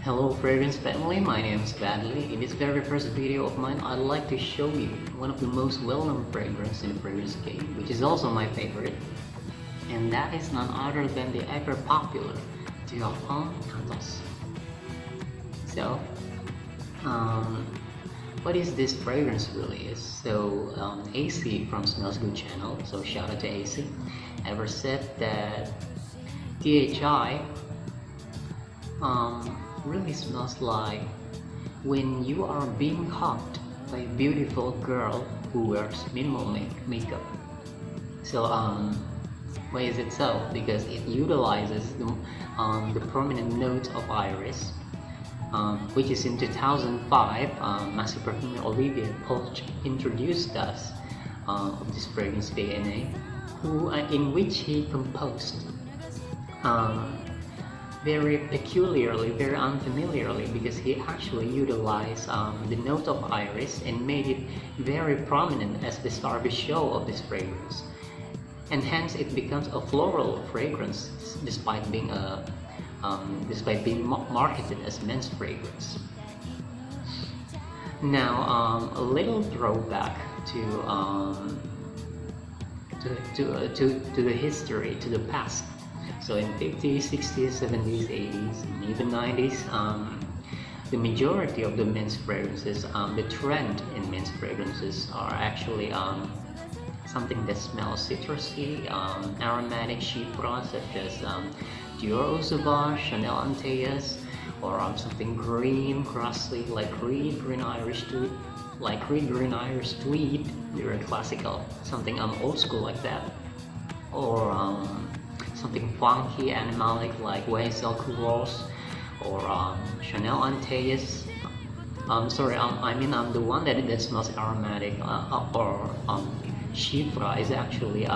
Hello fragrance family, my name is Badley. In this very first video of mine, I'd like to show you one of the most well-known fragrances in the fragrance game, which is also my favorite. And that is none other than the ever-popular Dior Homme. So, what is this fragrance really is? So, AC from Smells Good channel, so shout out to AC, ever said that DHI really smells like when you are being hugged by a beautiful girl who wears minimal makeup. So why is it so? Because it utilizes the prominent notes of iris, which is in 2005 master perfumer Olivier Polch introduced us of this fragrance DNA, in which he composed very peculiarly, very unfamiliarly, because he actually utilized the note of iris and made it very prominent as the star of the show of this fragrance, and hence it becomes a floral fragrance despite being marketed as men's fragrance. Now, a little throwback to the history, to the past. So in 50s, 60s, 70s, 80s, and even 90s, the majority of the men's fragrances, the trend in men's fragrances are actually something that smells citrusy, aromatic chypre such as Dior Eau Sauvage, Chanel Antaeus, or something green, grassy like Reed Green Irish Tweed, very classical, something old school like that, or something funky, animalic like YSL Rose or Chanel Antaeus. The one that smells aromatic or chypre is actually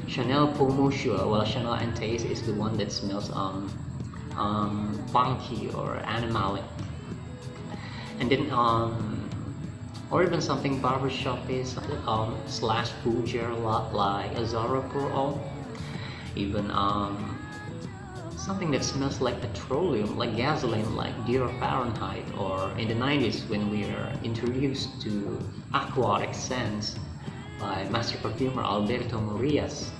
Chanel Pomosure, while Chanel Antaeus is the one that smells funky or animalic. And then or even something barbershop-ish slash fougere like Azara Pro, even something that smells like petroleum, like gasoline, like Dior Fahrenheit, or in the 90s when we were introduced to aquatic scents by master perfumer Alberto Morias,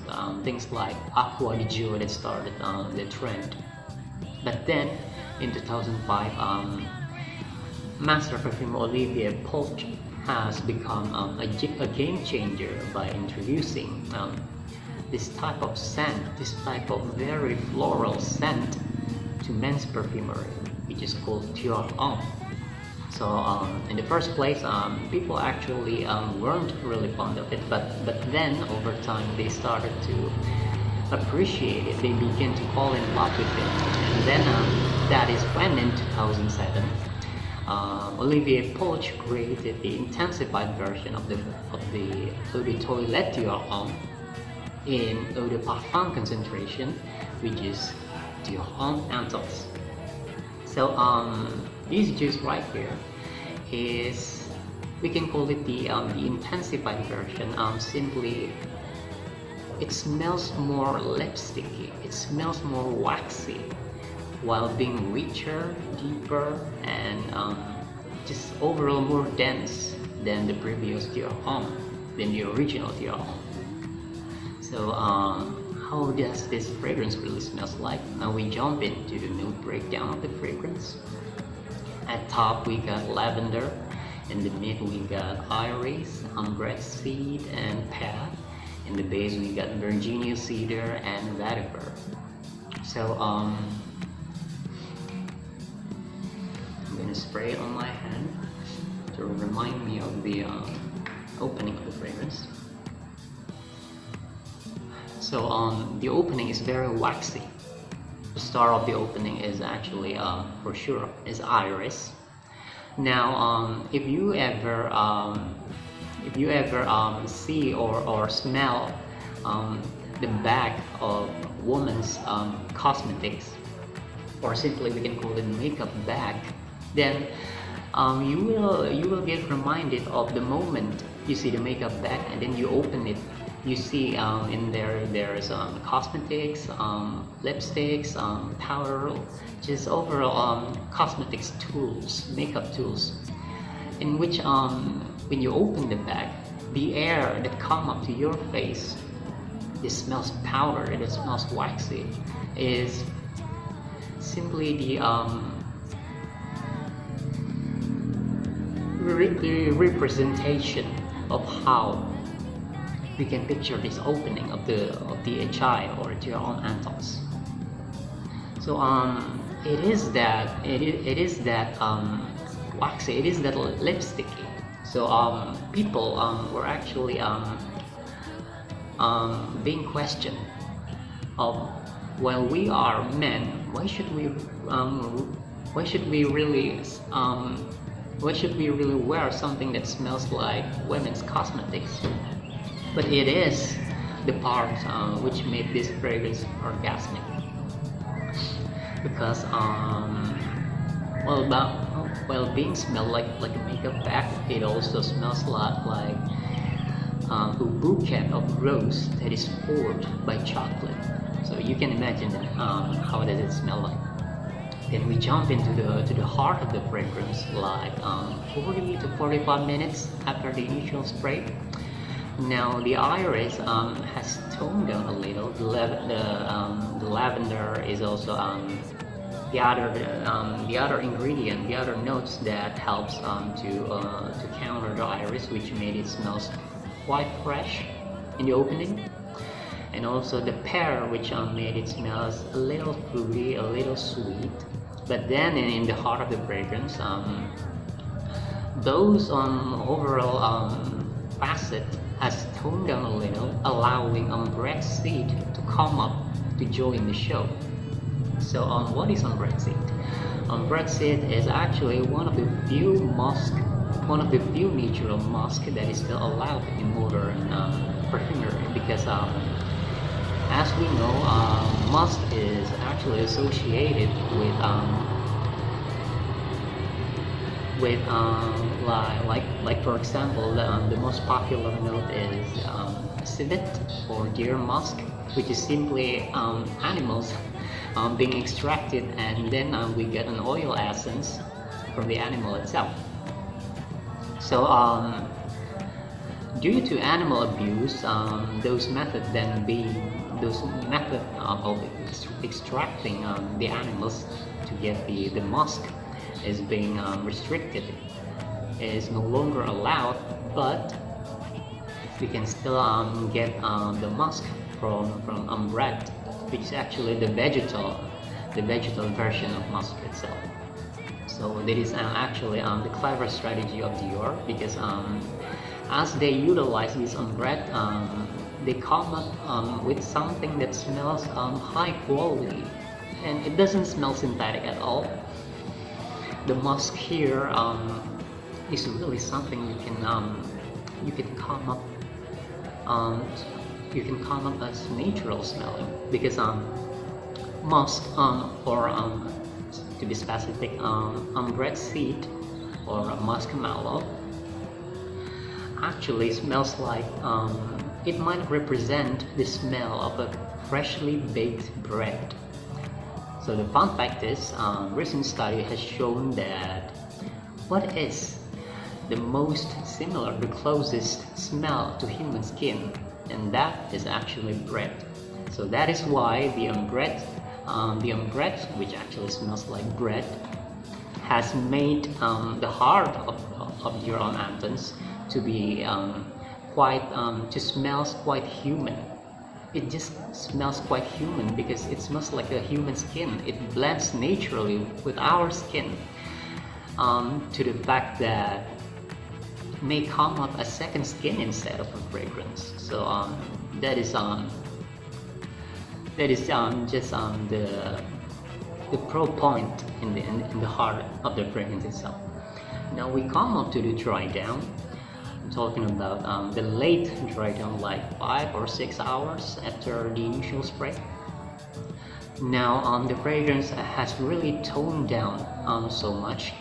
things like Aqua di Gio that started the trend. But then in 2005, master perfumer Olivier Polch has become a game changer by introducing this type of scent, this type of very floral scent to men's perfumery, which is called Dior Homme. So in the first place, people actually weren't really fond of it, but then over time they started to appreciate it. They began to fall in love with it, and then that is when in 2007 Olivier Polch created the intensified version of the Eau de Toilette Dior Homme in Eau de Parfum concentration, which is Dior Homme Intense. So this juice right here is, we can call it the intensified version. Simply, it smells more lipsticky, it smells more waxy, while being richer, deeper, and just overall more dense than the previous Dior Homme, than the original Dior Homme. So how does this fragrance really smells like? Now we jump into the note breakdown of the fragrance. At top we got lavender, in the mid we got iris, ambre seed, and pad. In the base we got Virginia cedar and vetiver. So I'm gonna spray it on my hand to remind me of the opening of the fragrance. So the opening is very waxy. The star of the opening is actually, for sure, is iris. Now, if you ever see or smell the bag of women's cosmetics, or simply we can call it makeup bag, then you will get reminded of the moment you see the makeup bag and then you open it You see in there's cosmetics, lipsticks, powder, just overall cosmetics tools, makeup tools, in which when you open the bag, the air that come up to your face, it smells powder, it smells waxy, is simply the representation of how we can picture this opening of the HI or your own anthos. So it is that waxy, it is that lipsticky. So people were actually being questioned of, well, we are men, why should we really wear something that smells like women's cosmetics? But it is the part which made this fragrance orgasmic, because being smelled like a makeup bag, it also smells like a bouquet of rose that is poured by chocolate. So you can imagine how does it smell like. Then we jump into the heart of the fragrance, like 40 to 45 minutes after the initial spray. Now the iris has toned down a little. The lavender is also the other ingredient, the other notes that helps to counter the iris, which made it smells quite fresh in the opening. And also the pear, which made it smells a little fruity, a little sweet. But then in the heart of the fragrance, those overall facet has toned down a little, allowing bread seed to come up to join the show. So what is bread seed? Bread seed is actually one of the few natural musk that is still allowed in modern perfumery, because as we know, musk is actually associated with like for example, the most popular note is civet or deer musk, which is simply animals being extracted, and then we get an oil essence from the animal itself. So due to animal abuse, those methods of extracting the animals to get the musk is being restricted, is no longer allowed, but we can still get the musk from bread, which is actually the vegetal version of musk itself. So that is actually the clever strategy of Dior, because as they utilize this bread, they come up with something that smells high quality, and it doesn't smell synthetic at all. The musk here is really something you can come up as natural smelling, because musk or to be specific, bread seed or muskmallow actually smells like it might represent the smell of a freshly baked bread. So the fun fact is, recent study has shown that what is the most similar, the closest smell to human skin, and that is actually bread. So that is why the bread, which actually smells like bread, has made the heart of your own anthons to be to smells quite human. It just smells quite human because it smells like a human skin. It blends naturally with our skin, to the fact that it may come up a second skin instead of a fragrance. So that is just the pro point in the heart of the fragrance itself. Now we come up to the dry down. I'm talking about the late dry down, like 5 or 6 hours after the initial spray. Now the fragrance has really toned down so much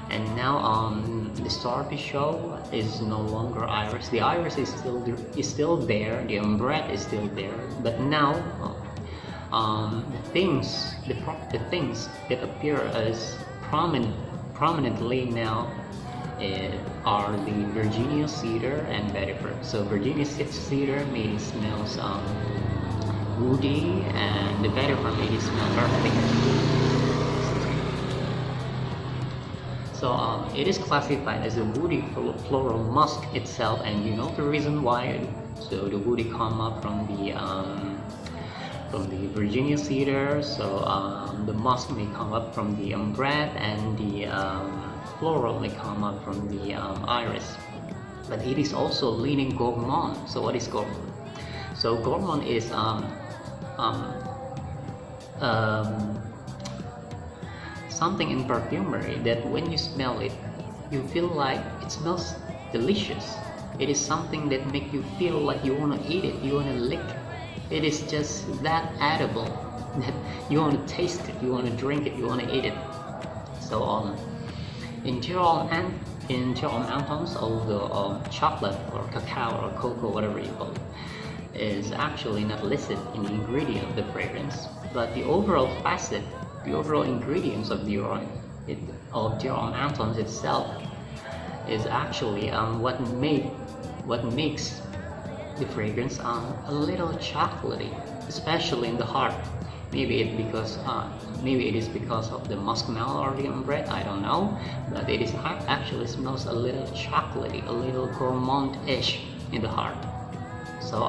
And now the star of the show is no longer Iris. The Iris is still there. The umbrella is still there. But now the things that appear as prominently now are the Virginia cedar and vetiver. So Virginia cedar made it smells woody, and the vetiver made it smell earthy. So it is classified as a woody floral musk itself, and you know the reason why. So the woody come up from the Virginia cedar. So the musk may come up from the umbrella, and the floral may come up from the iris. But it is also leaning gourmand. So what is gourmand? So gourmand is something in perfumery that when you smell it, you feel like it smells delicious. It is something that makes you feel like you want to eat it, you want to lick it. It is just that edible that you want to taste it, you want to drink it, you want to eat it. So in Dior Antons, although chocolate or cacao or cocoa, whatever you call it, is actually not listed in the ingredient of the fragrance, but the overall facet, the overall ingredients of Dior Antons itself is actually what makes the fragrance a little chocolatey, especially in the heart. Maybe it is because of the musk smell or the umbrella, I don't know, but it is actually smells a little chocolatey, a little gourmand-ish in the heart. So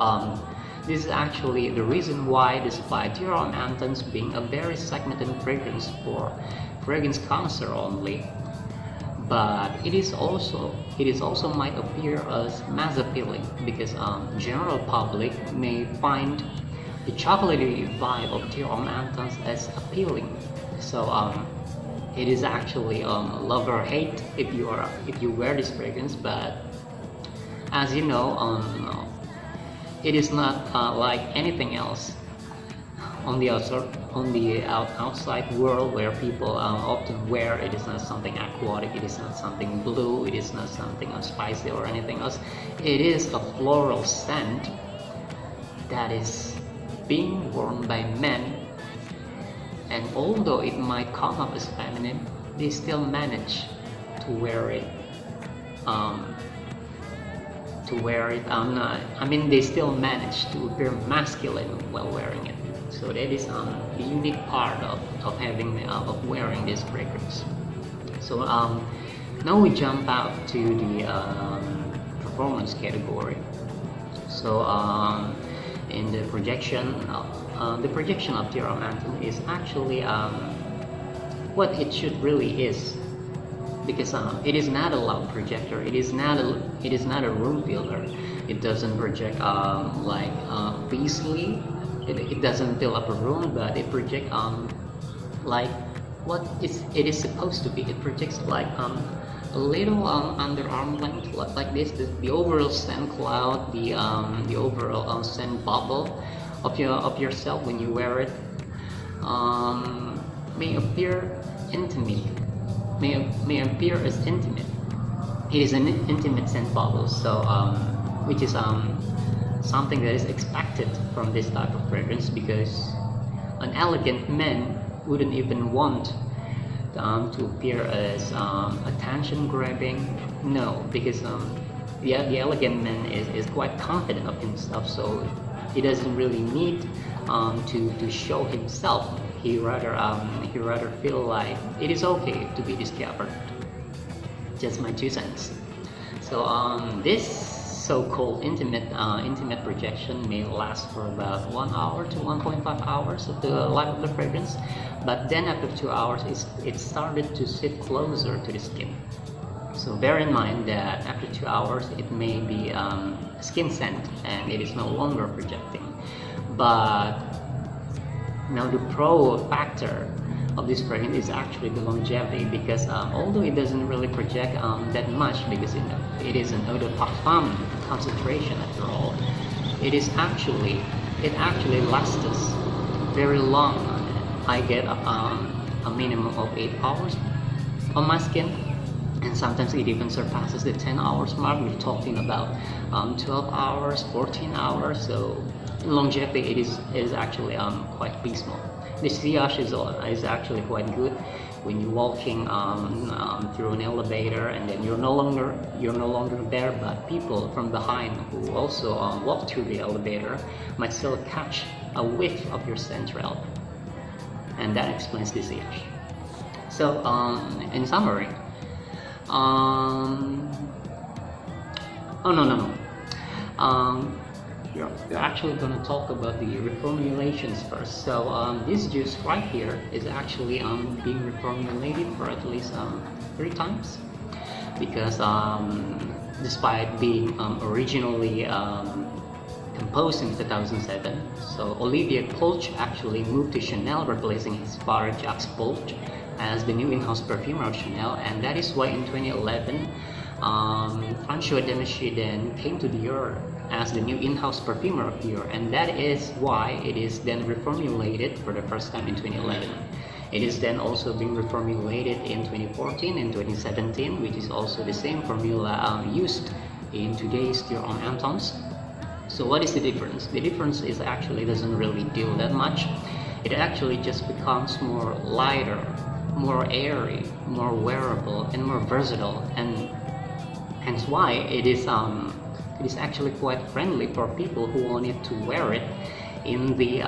this is actually the reason why, despite Dior Antons being a very segmented fragrance for fragrance connoisseur only, but it is also might appear as mass appealing, because general public may find the chocolatey vibe of Dior Antons as appealing. So it is actually love or hate if you wear this fragrance. But as you know, it is not like anything else on the outside world where people often wear. It is not something aquatic, it is not something blue, it is not something spicy or anything else. It is a floral scent that is being worn by men, and although it might come up as feminine, they still manage to wear it. They still manage to appear masculine while wearing it. So that is the unique part of wearing this fragrance. So now we jump out to the performance category. So in the projection of Dior Antons is actually what it should really is. Because it is not a loud projector, it is not a room filler. It doesn't project like Beasley. It doesn't fill up a room, but it projects like what it is supposed to be. It projects like a little underarm length, like this. The overall scent cloud, the overall scent bubble of yourself when you wear it may appear intimate. May appear as intimate. It is an intimate scent bubble, so which is something that is expected from this type of fragrance, because an elegant man wouldn't even want to appear as attention grabbing. No, because the elegant man is quite confident of himself, so he doesn't really need to show himself. He rather feel like it is okay to be discovered. Just my 2 cents. So this so-called intimate projection may last for about 1 hour to 1.5 hours of the life of the fragrance, but then after 2 hours it started to sit closer to the skin. So bear in mind that after 2 hours it may be skin scent and it is no longer projecting. But now the pro factor of this fragrance is actually the longevity, because although it doesn't really project that much, because it is an eau de parfum concentration after all, it actually lasts us very long. I get a minimum of 8 hours on my skin, and sometimes it even surpasses the 10 hours mark. We're talking about 12 hours, 14 hours. So in longevity, it is actually quite abysmal. The sillage is actually quite good when you're walking through an elevator, and then you're no longer there, but people from behind who also walk through the elevator might still catch a whiff of your central, and that explains the sillage. So in summary, oh no. You're actually going to talk about the reformulations first. So this juice right here is actually being reformulated for at least 3 times, because despite being originally composed in 2007, so Olivier Polch actually moved to Chanel, replacing his father Jacques Polch as the new in-house perfumer of Chanel, and that is why in 2011 François Demechy then came to Dior as the new in-house perfumer of Dior, and that is why it is then reformulated for the first time in 2011. It is then also being reformulated in 2014 and 2017, which is also the same formula used in today's Dior Homme Intime. So what is the difference? The difference is actually doesn't really deal that much. It actually just becomes more lighter, more airy, more wearable, and more versatile, and hence why it is actually quite friendly for people who wanted to wear it in the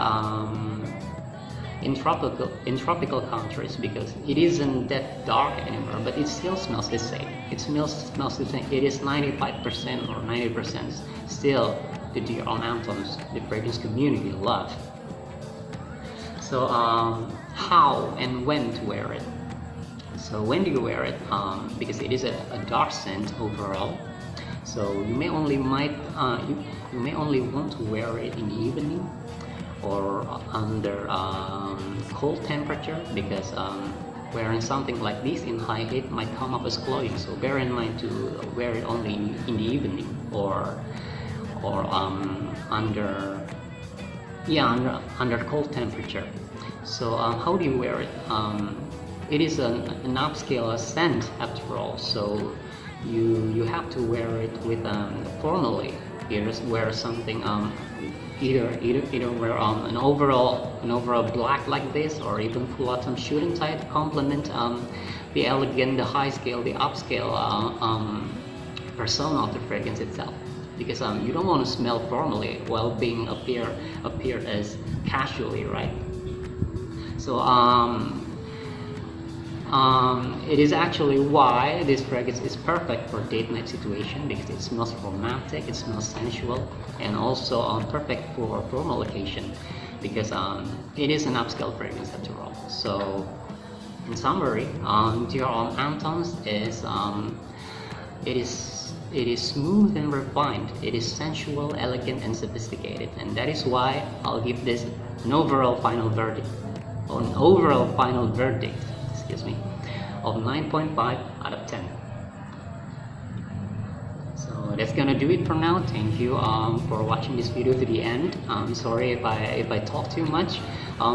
in tropical countries, because it isn't that dark anymore, but it still smells the same. It smells the same. It is 95% or 90% still the Dior Homme Intime the fragrance community love. So how and when to wear it? So when do you wear it? Because it is a dark scent overall, so you may only you may only want to wear it in the evening or under cold temperature, because wearing something like this in high heat might come up as cloying. So bear in mind to wear it only in the evening or under cold temperature. So how do you wear it? It is an upscale scent after all, so you have to wear it with formally. Either wear something either wear an overall black like this, or even pull out some shooting tie to complement the elegant, the high scale, the upscale persona of the fragrance itself. Because you don't want to smell formally while being appear as casually, right? So it is actually why this fragrance is perfect for date night situation, because it smells romantic, it smells sensual, and also perfect for formal occasion, because it is an upscale fragrance after all. So in summary, Dior Homme Intime it is smooth and refined. It is sensual, elegant, and sophisticated, and that is why I'll give this an overall final verdict. Excuse me, of 9.5 out of 10. So that's gonna do it for now. Thank you for watching this video to the end. Sorry if I talk too much.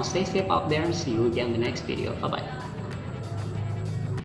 Stay safe out there, and see you again in the next video. Bye bye.